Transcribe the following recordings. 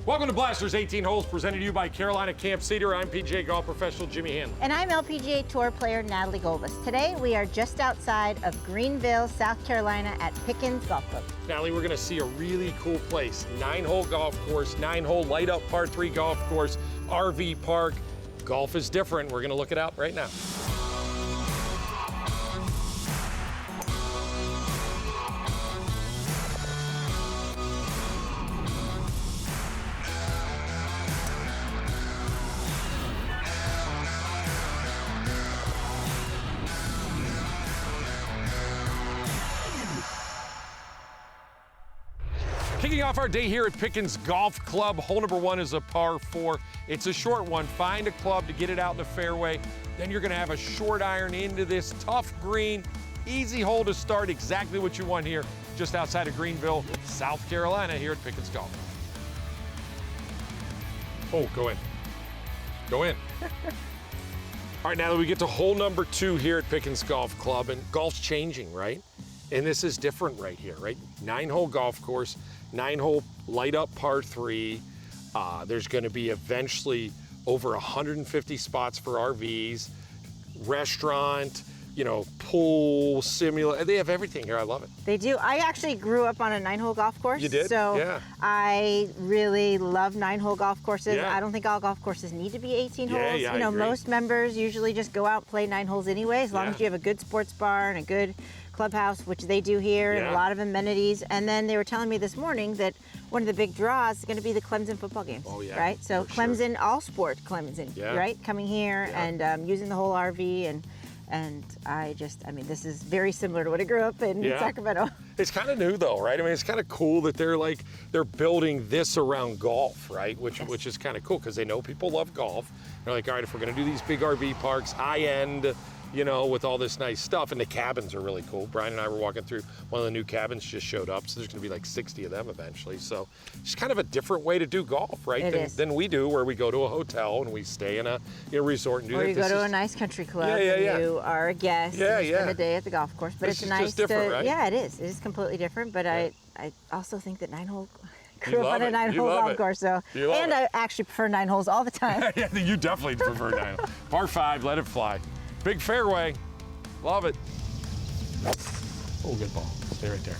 Welcome to Blasters 18 Holes, presented to you by Carolina Camp Cedar. I'm PGA golf professional Jimmy Hanlin. And I'm LPGA Tour player Natalie Golbus. Today we are just outside of Greenville, South Carolina at Pickens Golf Club. Natalie, we're gonna see a really cool place. 9-hole golf course, 9-hole light up par 3 golf course, RV park. Golf is different. We're gonna look it out right now. Kicking off our day here at Pickens Golf Club. Hole number 1 is a par 4. It's a short one. Find a club to get it out in the fairway. Then you're gonna have a short iron into this tough green. Easy hole to start, exactly what you want here, just outside of Greenville, South Carolina, here at Pickens Golf. Oh, go in. Go in. All right, now that we get to hole number 2 here at Pickens Golf Club, and golf's changing, right? And this is different right here, right? 9-hole golf course, 9-hole light up par 3. There's gonna be eventually over 150 spots for RVs, restaurant, you know, pool, simulator. They have everything here. I love it. They do. I actually grew up on a 9-hole golf course. You did? So yeah. I really love 9-hole golf courses. Yeah. I don't think all golf courses need to be 18 holes. Yeah, you know, I agree. most members usually just go out and play 9 holes anyway, as long as you have a good sports bar and a good clubhouse, which they do here, and a lot of amenities. And then they were telling me this morning that one of the big draws is going to be the Clemson football games. Oh, yeah, right? So Clemson, sure. all sport Clemson, right? Coming here and using the whole RV and I mean, this is very similar to what I grew up in Sacramento. It's kind of new though, right? I mean, it's kind of cool that they're building this around golf, right? Which is kind of cool because they know people love golf. They're like, all right, if we're going to do these big RV parks, high end, you know, with all this nice stuff, and the cabins are really cool. Brian and I were walking through one of the new cabins just showed up, so there's gonna be like 60 of them eventually. So it's kind of a different way to do golf, right? Than we do, where we go to a hotel and we stay in a resort and do that. Or you go to a nice country club and you are a guest and you spend a day at the golf course. But it's nice just different, right? Yeah, it is. It is completely different, but I also think that 9-hole grew up on a 9-hole golf course, so I actually prefer 9 holes all the time. Yeah, you definitely prefer 9. Par 5, let it fly. Big fairway. Love it. Oh, good ball. Stay right there.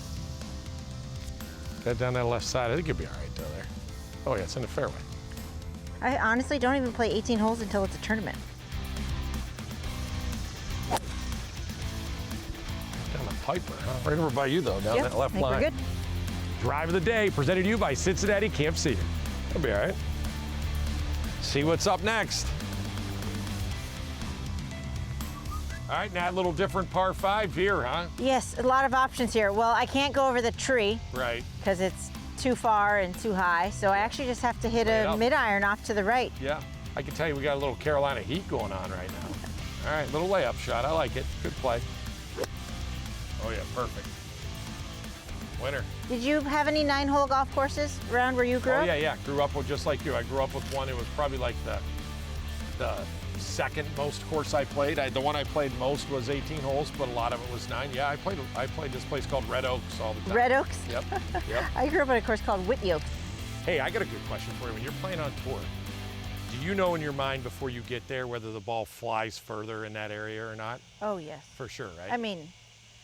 Get down that left side. I think you'll be all right down there. Oh, yeah, it's in the fairway. I honestly don't even play 18 holes until it's a tournament. Down the Piper, huh? Right over by you, though, down that left line. We're good. Drive of the day, presented to you by Cincinnati Camp Cedar. That'll be all right. See what's up next. All right, now a little different par 5 here, huh? Yes, a lot of options here. Well, I can't go over the tree. Right. Because it's too far and too high, so I actually just have to hit a mid-iron off to the right. Yeah, I can tell you we got a little Carolina heat going on right now. All right, little layup shot, I like it. Good play. Oh yeah, perfect. Winner. Did you have any 9-hole golf courses around where you grew up? Oh yeah, grew up with, just like you. I grew up with one. It was probably like the second most course I played. The one I played most was 18 holes, but a lot of it was 9. Yeah, I played this place called Red Oaks all the time. Red Oaks? Yep. I grew up on a course called Whitney Oaks. Hey, I got a good question for you. When you're playing on tour, do you know in your mind before you get there whether the ball flies further in that area or not? Oh, yes. For sure, right? I mean,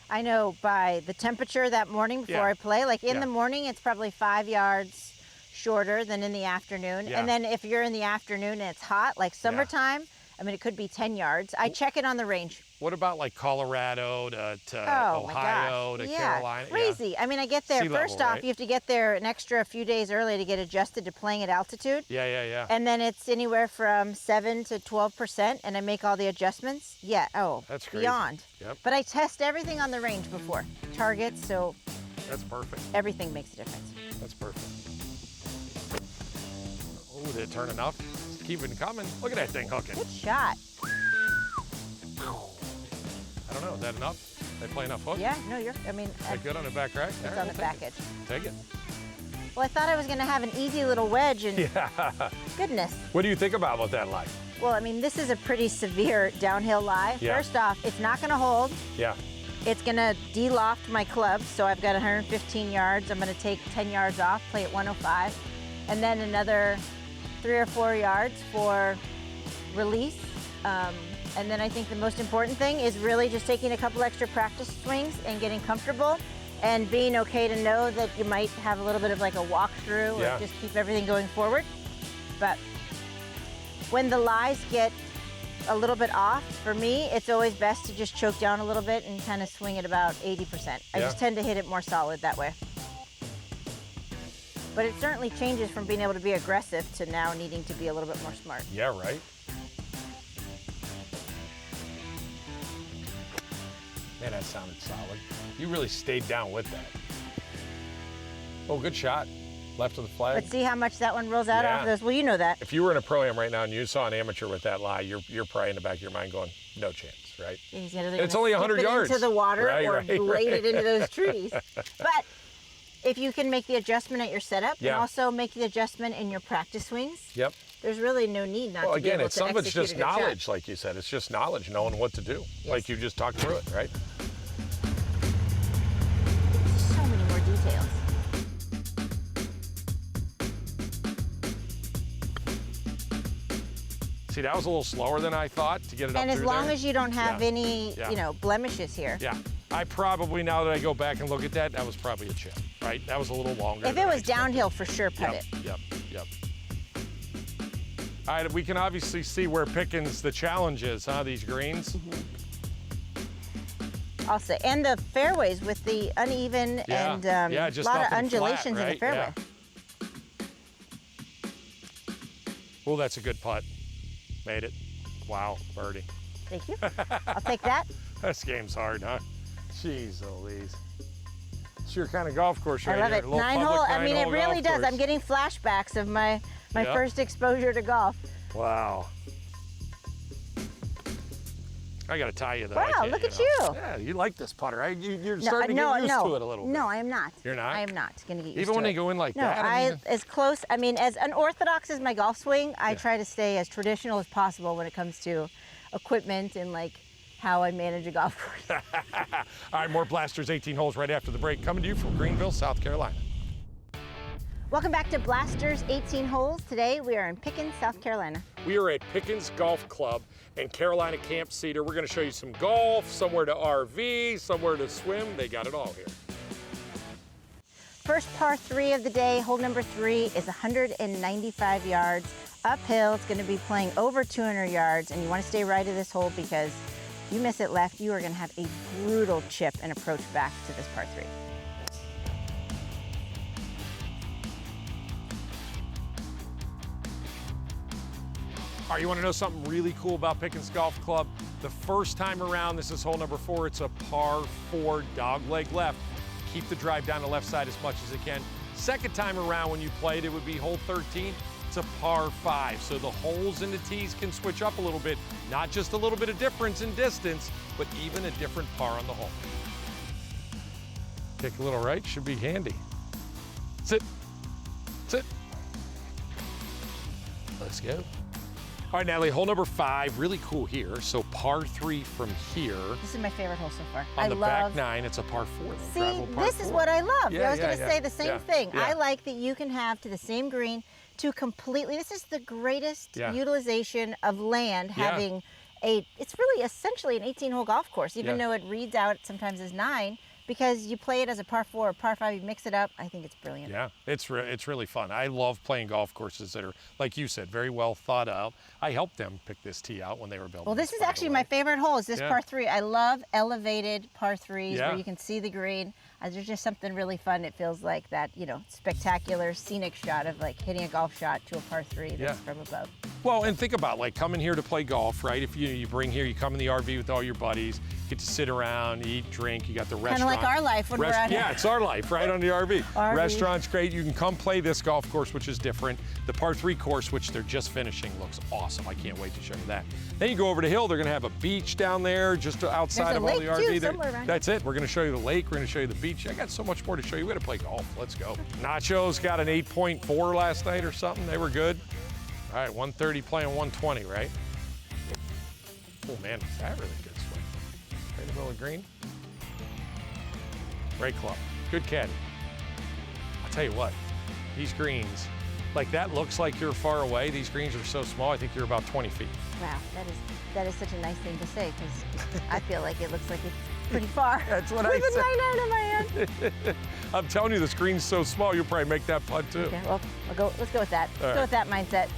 I know by the temperature that morning before I play. Like in the morning, it's probably 5 yards shorter than in the afternoon. And then if you're in the afternoon and it's hot, like summertime, I mean, it could be 10 yards. I check it on the range. What about like Colorado to Ohio to Carolina? Crazy. Yeah. I mean, I get there, first off, you have to get there an extra few days early to get adjusted to playing at altitude. Yeah. And then it's anywhere from 7 to 12%, and I make all the adjustments. Yeah, that's crazy. Beyond. Yep. But I test everything on the range before. Targets, so. That's perfect. Everything makes a difference. That's perfect. Oh, did it turn enough? Keep it coming. Look at that thing hooking. Good shot. I don't know, is that enough? They play enough hook? Yeah, no, is that good on the back rack? It's on the back edge. Take it. Well, I thought I was going to have an easy little wedge, and goodness. What do you think about that lie? Well, I mean, this is a pretty severe downhill lie. Yeah. First off, it's not going to hold. Yeah. It's going to de-loft my club, so I've got 115 yards. I'm going to take 10 yards off, play at 105. and then another 3 or 4 yards for release. And then I think the most important thing is really just taking a couple extra practice swings and getting comfortable and being okay to know that you might have a little bit of like a walkthrough or just keep everything going forward. But when the lies get a little bit off, for me, it's always best to just choke down a little bit and kind of swing at about 80%. I just tend to hit it more solid that way. But it certainly changes from being able to be aggressive to now needing to be a little bit more smart. Yeah, right. Man, that sounded solid. You really stayed down with that. Oh, good shot. Left of the flag. But see how much that one rolls out off this? Well, you know that. If you were in a pro-am right now and you saw an amateur with that lie, you're probably in the back of your mind going, no chance, right? It's only 100 yards. Into the water or blade it into those trees. But if you can make the adjustment at your setup and also make the adjustment in your practice swings, there's really no need not to be able to some of it's execute just knowledge, like you said. It's just knowledge, knowing what to do. Like you just talked through it, right? So many more details. See, that was a little slower than I thought to get it up And as through long there. as you don't have any, you know, blemishes here. Yeah. I probably, now that I go back and look at that, that was probably a chip, right? That was a little longer. If it was downhill, for sure, put it. Yep. All right, we can obviously see where Pickens, the challenge is, huh, these greens? I'll say, and the fairways with the uneven and just a lot of up and undulations flat, in the fairway. Oh, that's a good putt. Made it. Wow, birdie. Thank you. I'll take that. This game's hard, huh? Jeez Louise. It's your kind of golf course right I love here. it. 9-hole. I mean, it really does. Course. I'm getting flashbacks of my first exposure to golf. Wow. I got to tie you though. Wow, look at you. Yeah, you like this putter, right? You're starting to get used to it a little bit. No, I am not. You're not? I am not going to get used to it. Even when they go in like that? No, as close, I mean, as unorthodox as my golf swing, I try to stay as traditional as possible when it comes to equipment and like how I manage a golf course. All right, more Blasters 18 holes right after the break. Coming to you from Greenville, South Carolina. Welcome back to Blasters 18 Holes. Today we are in Pickens, South Carolina. We are at Pickens Golf Club in Carolina Camp Cedar. We're going to show you some golf, somewhere to RV, somewhere to swim. They got it all here. First par 3 of the day, hole number 3 is 195 yards uphill. It's going to be playing over 200 yards, and you want to stay right of this hole because if you miss it left, you are going to have a brutal chip and approach back to this par 3. All right, you want to know something really cool about Pickens Golf Club? The first time around, this is hole number 4. It's a par 4 dogleg left. Keep the drive down the left side as much as it can. Second time around when you played, it would be hole 13. It's a par 5. So the holes and the tees can switch up a little bit. Not just a little bit of difference in distance, but even a different par on the hole. Kick a little right, should be handy. Sit. Sit. Let's go. All right, Natalie, hole number 5, really cool here. So par 3 from here. This is my favorite hole so far. On the back 9, it's a par 4. See, this is what I love. I was going to say the same thing. Yeah. I like that you can have to the same green two completely, this is the greatest utilization of land having it's really essentially an 18-hole golf course, even though it reads out sometimes as 9. Because you play it as a par 4 or par 5, you mix it up. I think it's brilliant. Yeah, it's really fun. I love playing golf courses that are, like you said, very well thought out. I helped them pick this tee out when they were building. Well, this is actually my favorite hole, is this par 3. I love elevated par 3s where you can see the green. There's just something really fun. It feels like that, you know, spectacular scenic shot of like hitting a golf shot to a par 3 that's from above. Well, and think about like coming here to play golf, right? If you bring here, you come in the RV with all your buddies, get to sit around, eat, drink. You got the restaurant. Kind of like our life when we're out here. Yeah, it's our life, right on the RV. Restaurant's great. You can come play this golf course, which is different. The par 3 course, which they're just finishing, looks awesome. I can't wait to show you that. Then you go over the hill. They're going to have a beach down there, just outside of all the RV. That's it. We're going to show you the lake. We're going to show you the beach. I got so much more to show you. We got to play golf. Let's go. Nachos got an 8.4 last night or something. They were good. All right, 130 playing 120, right? Oh man, is that really good swing? Right in the middle of green. Great club. Good caddy. I'll tell you what, these greens, like that looks like you're far away. These greens are so small, I think you're about 20 feet. Wow, that is such a nice thing to say, because I feel like it looks like it's pretty far. That's what with I a 9-iron in my hand. I'm telling you, the screen's so small, you'll probably make that putt too. Okay, well, let's go with that. Let's go with that mindset.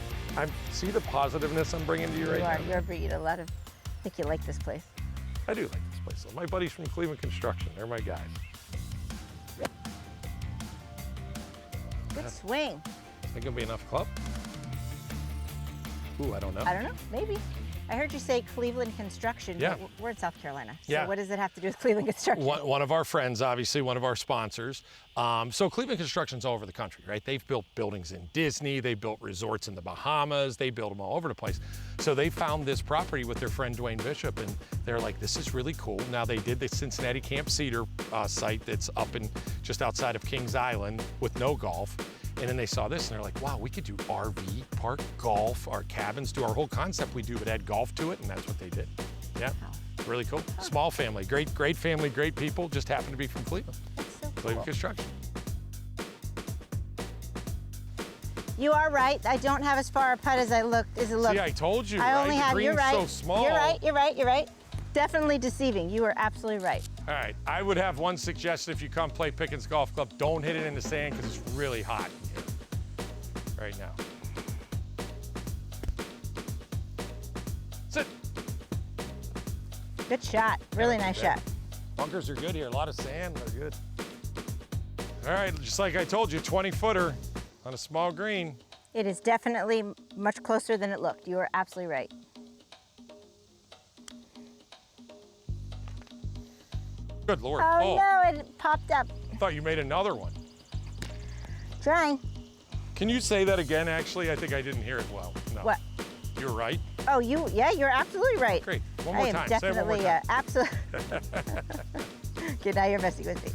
See the positiveness I'm bringing to you right now? You're bringing a lot of, I think you like this place. I do like this place. My buddies from Cleveland Construction, they're my guys. Good swing. Think it'll be enough club? Ooh, I don't know. I don't know, maybe. I heard you say Cleveland Construction. Yeah. But we're in South Carolina. So Yeah. what does it have to do with Cleveland Construction? One of our friends, obviously, one of our sponsors. So Cleveland Construction's all over the country, right? They've built buildings in Disney, they built resorts in the Bahamas, they build them all over the place. So they found this property with their friend Dwayne Bishop, and they're like, this is really cool. Now they did the Cincinnati Camp Cedar site that's up in just outside of Kings Island with no golf. And then they saw this and they're like, wow, we could do RV park, golf, our cabins, do our whole concept we do, but add golf to it, and that's what they did. Yeah, really cool. Small family, great family, great people, just happen to be from Cleveland. That's so cool. Cleveland Construction. You are right. I don't have as far a putt as it looked. See, I told you, I right? only The have, green's you're right. so small. You're right. Definitely deceiving. You are absolutely right. All right, I would have one suggestion if you come play Pickens Golf Club, don't hit it in the sand because it's really hot in here right now. Sit. Good shot. Really nice shot. Bunkers are good here, a lot of sand, they're good. All right, just like I told you, 20-footer on a small green. It is definitely much closer than it looked. You are absolutely right. Good Lord. Oh no, it popped up. I thought you made another one. Trying. Can you say that again, actually? I think I didn't hear it well. No. What? You're right. Oh, yeah, you're absolutely right. Great. One more time. Say it one more Definitely, time. absolutely. Good, now you're messing with me.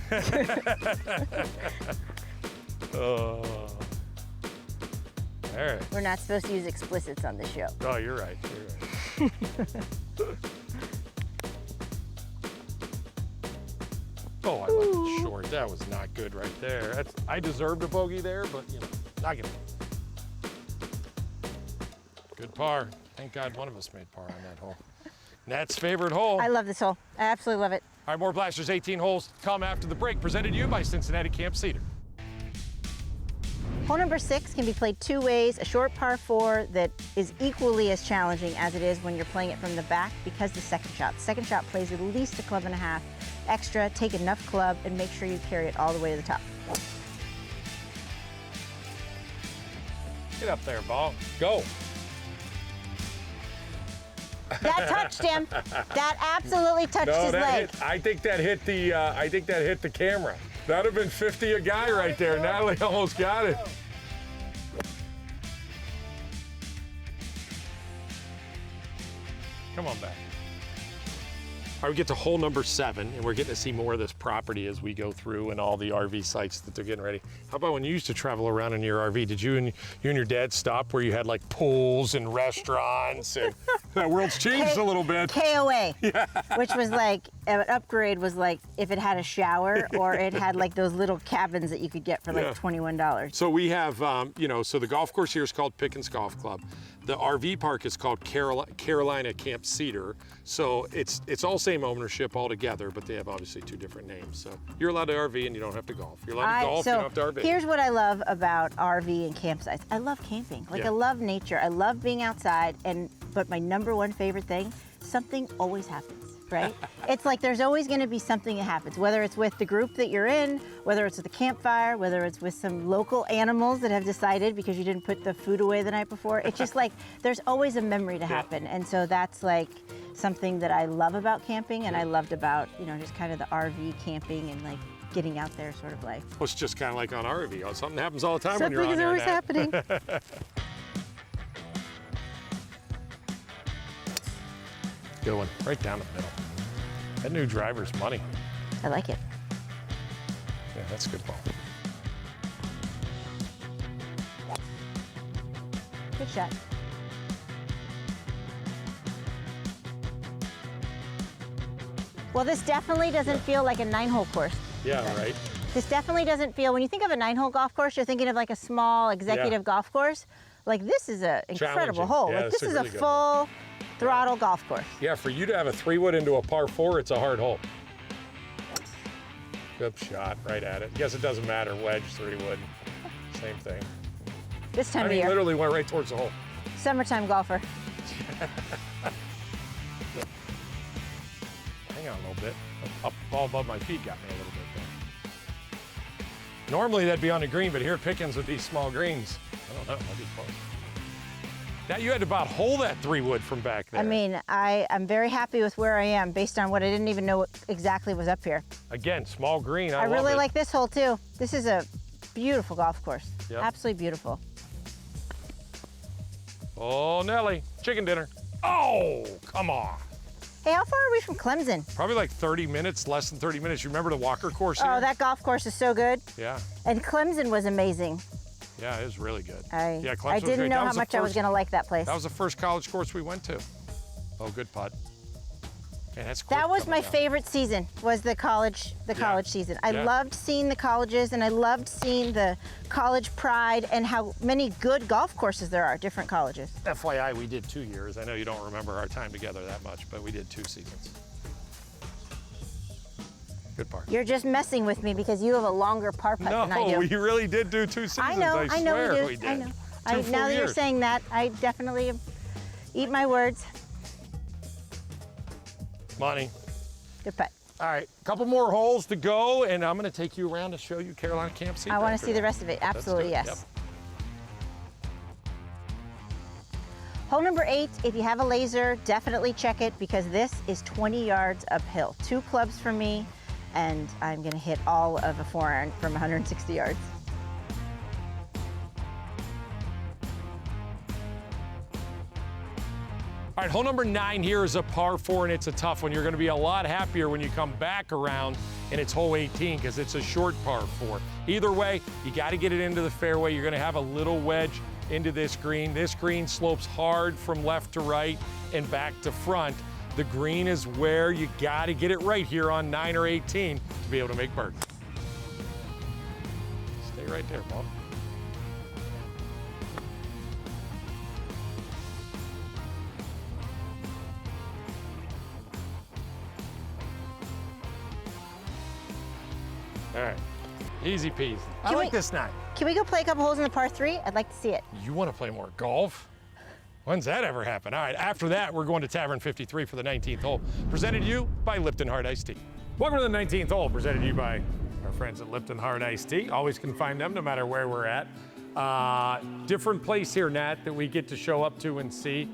All right. We're not supposed to use explicits on this show. Oh, you're right. You're right. Oh, I left it short. That was not good right there. I deserved a bogey there, but you know, not gonna. Good par. Thank God one of us made par on that hole. Nat's favorite hole. I love this hole. I absolutely love it. All right, more Blasters 18 holes come after the break. Presented to you by Cincinnati Camp Cedar. Hole number 6 can be played two ways, a short par 4 that is equally as challenging as it is when you're playing it from the back because the second shot. The second shot plays at least a club and a half extra, take enough club, and make sure you carry it all the way to the top. Get up there, ball. Go. That touched him. That absolutely touched his leg. I think that hit the. I think that hit the camera. That'd have been 50 a guy right there. Natalie almost got it. Come on back. All right, we get to hole number 7, and we're getting to see more of this property as we go through and all the RV sites that they're getting ready. How about when you used to travel around in your RV? Did you and your dad stop where you had like pools and restaurants? And that world's changed a little bit. KOA, yeah. Which was like, an upgrade was like if it had a shower or it had like those little cabins that you could get for like $21. So we have, so the golf course here is called Pickens Golf Club. The RV park is called Carolina Camp Cedar. So it's all same ownership altogether, but they have obviously 2 different names. So you're allowed to RV and you don't have to golf. You're allowed to golf, you don't have to RV. Here's what I love about RV and campsites. I love camping. Like I love nature. I love being outside. But my number one favorite thing, something always happens. Right? It's like there's always going to be something that happens, whether it's with the group that you're in, whether it's with a campfire, whether it's with some local animals that have decided because you didn't put the food away the night before. It's just like there's always a memory to happen. And so that's like something that I love about camping and I loved about, just kind of the RV camping and like getting out there sort of like. Well, it's just kind of like on RV. Something happens all the time when you're on there. Something is always happening. Good one, right down the middle. That new driver's money. I like it. Yeah, that's a good ball. Good shot. Well, this definitely doesn't feel like a 9-hole course. Yeah, right. This definitely doesn't feel, when you think of a 9-hole golf course, you're thinking of like a small executive golf course. Like this is an incredible hole. Yeah, like this is a really full throttle golf course. Yeah, for you to have a 3-wood into a par 4, it's a hard hole. Good shot, right at it. Guess it doesn't matter, wedge, 3-wood, same thing. This time of year. Literally went right towards the hole. Summertime golfer. Hang on a little bit. Up ball above my feet got me a little bit there. Normally that'd be on the green, but here at Pickens with these small greens, I don't know, might be close. Now you had to about hole that 3-wood from back there. I mean, I'm very happy with where I am based on what I didn't even know what exactly was up here. Again, small green, I love really it. like this hole too. This is a beautiful golf course. Yep. Absolutely beautiful. Oh, Nelly, chicken dinner. Oh, come on. Hey, how far are we from Clemson? Probably like 30 minutes, less than 30 minutes. You remember the Walker course here? Oh, that golf course is so good. Yeah. And Clemson was amazing. Yeah, it was really good. I Clemson didn't know how much I was going to like that place. That was the first college course we went to. Oh, good putt. Man, that's quick that was coming my down. favorite season, was the college season. I loved seeing the colleges, and I loved seeing the college pride and how many good golf courses there are, different colleges. FYI, we did 2 years. I know you don't remember our time together that much, but we did 2 seasons. Good par. You're just messing with me because you have a longer par putt than I do. No, we really did do 2 seasons. I know we did. I know. Now that you're saying that, I definitely eat my words. Money. Good putt. All right, a couple more holes to go, and I'm going to take you around to show you Carolina Camp Seat. I want to see the rest of it. Absolutely, yes. Yep. Hole number 8, if you have a laser, definitely check it because this is 20 yards uphill. 2 clubs for me, and I'm going to hit all of a 4-iron from 160 yards. All right, hole number 9 here is a par 4, and it's a tough one. You're going to be a lot happier when you come back around and it's hole 18 because it's a short par 4. Either way, you got to get it into the fairway. You're going to have a little wedge into this green. This green slopes hard from left to right and back to front. The green is where you got to get it right here on 9 or 18 to be able to make birdie. Stay right there, Bob. All right, easy peasy. I like this 9. Can we go play a couple holes in the par 3? I'd like to see it. You want to play more golf? When's that ever happen? All right, after that, we're going to Tavern 53 for the 19th hole. Presented to you by Lipton Hard Iced Tea. Welcome to the 19th hole, presented to you by our friends at Lipton Hard Iced Tea. Always can find them no matter where we're at. Different place here, Nat, that we get to show up to and see.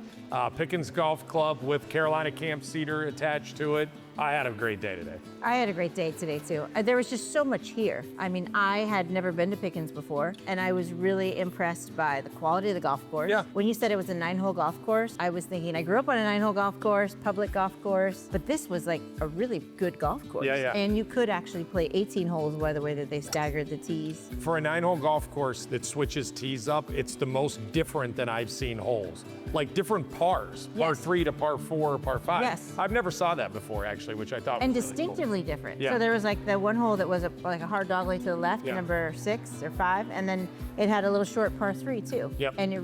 Pickens Golf Club with Carolina Camp Cedar attached to it. I had a great day today. I had a great day today too. There was just so much here. I mean, I had never been to Pickens before, and I was really impressed by the quality of the golf course. Yeah. When you said it was a 9-hole golf course, I was thinking I grew up on a 9-hole golf course, public golf course, but this was like a really good golf course. Yeah. And you could actually play 18 holes by the way that they staggered the tees. For a 9-hole golf course that switches tees up, it's the most different than I've seen holes. Like different pars, par 3 to par 4 or par 5. Yes. I've never saw that before, actually, which I thought And was really distinctively different. Yeah. So there was like the one hole that was like a hard dogleg to the left, Yeah. number 6 or 5, and then it had a little short par 3 too. Yep. And it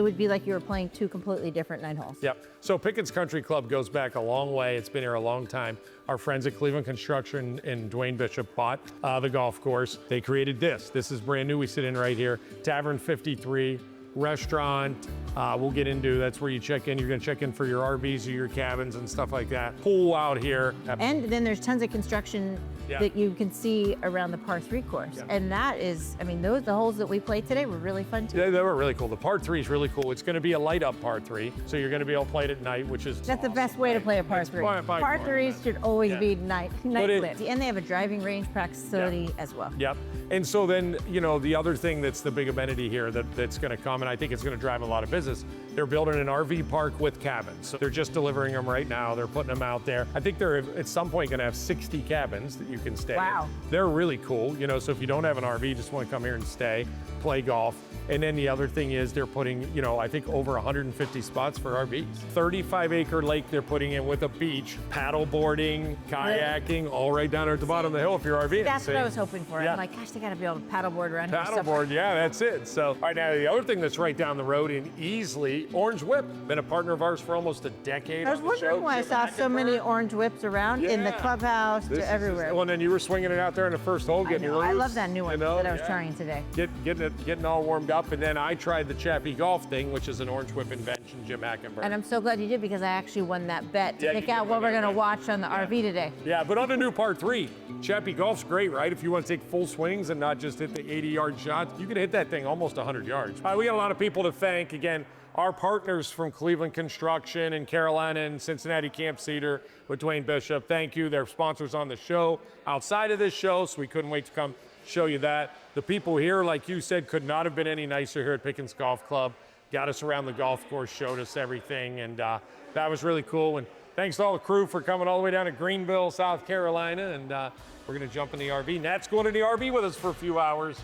would be like you were playing 2 completely different 9 holes. Yep. So Pickens Country Club goes back a long way. It's been here a long time. Our friends at Cleveland Construction and Dwayne Bishop bought the golf course. They created this. This is brand new. We sit in right here. Tavern 53. Restaurant, we'll get into, that's where you check in. You're gonna check in for your RVs or your cabins and stuff like that. Pool out here. And then there's tons of construction that you can see around the par 3 course. Yeah. And that is, I mean, the holes that we played today were really fun too. They were really cool. The par 3 is really cool. It's gonna be a light up par 3, so you're gonna be able to play it at night, which is That's the best way to play a par 3. by Par 3s should always be night lit. And they have a driving range practice facility as well. Yep. And so then, you know, the other thing that's the big amenity here that's going to come, and I think it's going to drive a lot of business, They're building an RV park with cabins. So they're just delivering them right now. They're putting them out there. I think they're at some point going to have 60 cabins that you can stay Wow. in. They're really cool, you know, so if you don't have an RV, just want to come here and stay, play golf. And then the other thing is they're putting, you know, I think over 150 spots for RVs. 35-acre lake they're putting in with a beach, paddle boarding, kayaking, all right down there at the bottom of the hill if you're RVing. That's what I was hoping for. Yeah. I'm like, gosh, they got to be able to paddleboard around here. Paddleboard, yeah, that's it. So, all right, now the other thing that's right down the road in Easley, Orange Whip, been a partner of ours for almost a decade. I was wondering why I saw so many orange whips around in the clubhouse to everywhere. Well, and then you were swinging it out there in the first hole, getting loose. I love that new one you know, that I was trying today. Getting all warmed up, and then I tried the Chappie Golf thing, which is an Orange Whip invention, Jim Hackenberg. And I'm so glad you did because I actually won that bet to Yeah, pick you out did what win we're that going to bet. watch on the RV today. Yeah, but on the new par 3, Chappie Golf's great, right? If you want to take full swings and not just hit the 80-yard shots, you can hit that thing almost 100 yards. We got a lot of people to thank. Again, our partners from Cleveland Construction and Carolina and Cincinnati Camp Cedar with Dwayne Bishop. Thank you. They're sponsors on the show, outside of this show, so we couldn't wait to come show you that. The people here, like you said, could not have been any nicer here at Pickens Golf Club. Got us around the golf course, showed us everything, and that was really cool. And thanks to all the crew for coming all the way down to Greenville, South Carolina, and we're going to jump in the RV. Nat's going in the RV with us for a few hours.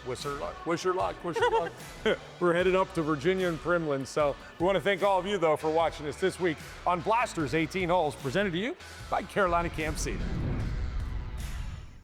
Wish her luck, wish her luck, wish her luck. We're headed up to Virginia and Primland. So we want to thank all of you, though, for watching us this week on Blasters 18 Holes, presented to you by Carolina Camp Cedar.